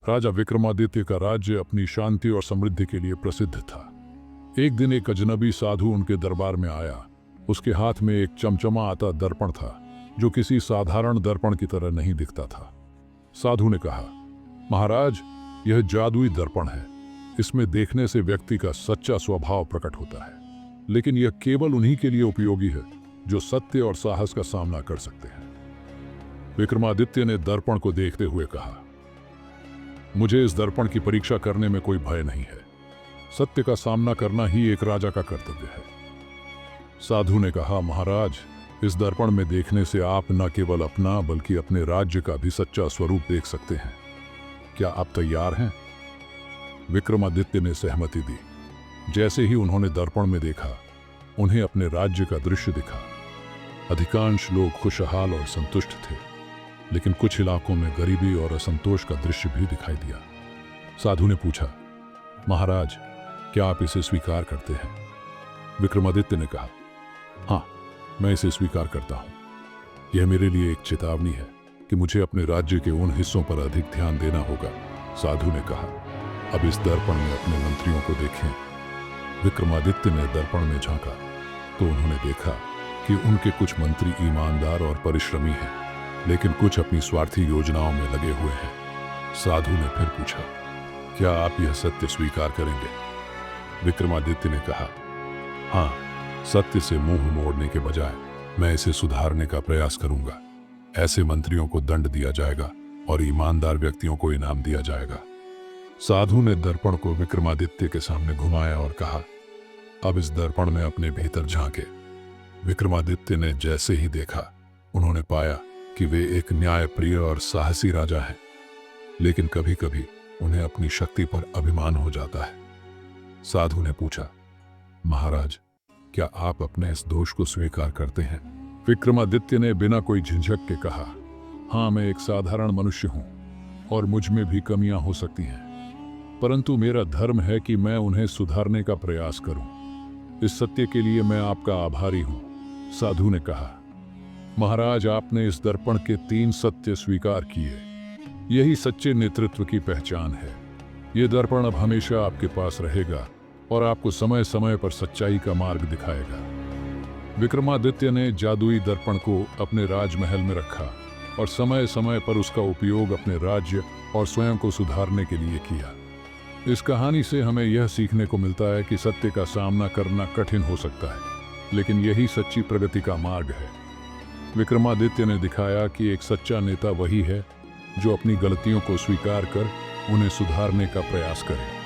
राजा विक्रमादित्य का राज्य अपनी शांति और समृद्धि के लिए प्रसिद्ध था। एक दिन एक अजनबी साधु उनके दरबार में आया। उसके हाथ में एक चमचमा आता दर्पण था, जो किसी साधारण दर्पण की तरह नहीं दिखता था। साधु ने कहा, महाराज, यह जादुई दर्पण है। इसमें देखने से व्यक्ति का सच्चा स्वभाव प्रकट होता है, लेकिन यह केवल उन्हीं के लिए उपयोगी है जो सत्य और साहस का सामना कर सकते हैं। विक्रमादित्य ने दर्पण को देखते हुए कहा, मुझे इस दर्पण की परीक्षा करने में कोई भय नहीं है। सत्य का सामना करना ही एक राजा का कर्तव्य है। साधु ने कहा, महाराज, इस दर्पण में देखने से आप न केवल अपना बल्कि अपने राज्य का भी सच्चा स्वरूप देख सकते हैं। क्या आप तैयार हैं? विक्रमादित्य ने सहमति दी। जैसे ही उन्होंने दर्पण में देखा, उन्हें अपने राज्य का दृश्य दिखा। अधिकांश लोग खुशहाल और संतुष्ट थे, लेकिन कुछ इलाकों में गरीबी और असंतोष का दृश्य भी दिखाई दिया। साधु ने पूछा, महाराज, क्या आप इसे स्वीकार करते हैं? विक्रमादित्य ने कहा, हाँ, मैं इसे स्वीकार करता हूं। यह मेरे लिए एक चेतावनी है कि मुझे अपने राज्य के उन हिस्सों पर अधिक ध्यान देना होगा। साधु ने कहा, अब इस दर्पण में अपने मंत्रियों को देखें। विक्रमादित्य ने दर्पण में झांका तो उन्होंने देखा कि उनके कुछ मंत्री ईमानदार और परिश्रमी हैं, लेकिन कुछ अपनी स्वार्थी योजनाओं में लगे हुए हैं। साधु ने फिर पूछा, क्या आप यह सत्य स्वीकार करेंगे? विक्रमादित्य ने कहा, हाँ, सत्य से मुंह मोड़ने के बजाय मैं इसे सुधारने का प्रयास करूंगा। ऐसे मंत्रियों को दंड दिया जाएगा और ईमानदार व्यक्तियों को इनाम दिया जाएगा। साधु ने दर्पण को विक्रमादित्य के सामने घुमाया और कहा, अब इस दर्पण में अपने भीतर झांके। विक्रमादित्य ने जैसे ही देखा, उन्होंने पाया कि वे एक न्यायप्रिय और साहसी राजा हैं, लेकिन कभी कभी उन्हें अपनी शक्ति पर अभिमान हो जाता है। साधु ने पूछा, महाराज, क्या आप अपने इस दोष को स्वीकार करते हैं? विक्रमादित्य ने बिना कोई झिझक के कहा, हाँ, मैं एक साधारण मनुष्य हूं और मुझ में भी कमियां हो सकती हैं, परंतु मेरा धर्म है कि मैं उन्हें सुधारने का प्रयास करूं। इस सत्य के लिए मैं आपका आभारी हूं। साधु ने कहा, महाराज, आपने इस दर्पण के 3 सत्य स्वीकार किए। यही सच्चे नेतृत्व की पहचान है। यह दर्पण अब हमेशा आपके पास रहेगा और आपको समय समय पर सच्चाई का मार्ग दिखाएगा। विक्रमादित्य ने जादुई दर्पण को अपने राजमहल में रखा और समय समय पर उसका उपयोग अपने राज्य और स्वयं को सुधारने के लिए किया। इस कहानी से हमें यह सीखने को मिलता है कि सत्य का सामना करना कठिन हो सकता है, लेकिन यही सच्ची प्रगति का मार्ग है। विक्रमादित्य ने दिखाया कि एक सच्चा नेता वही है जो अपनी गलतियों को स्वीकार कर उन्हें सुधारने का प्रयास करे।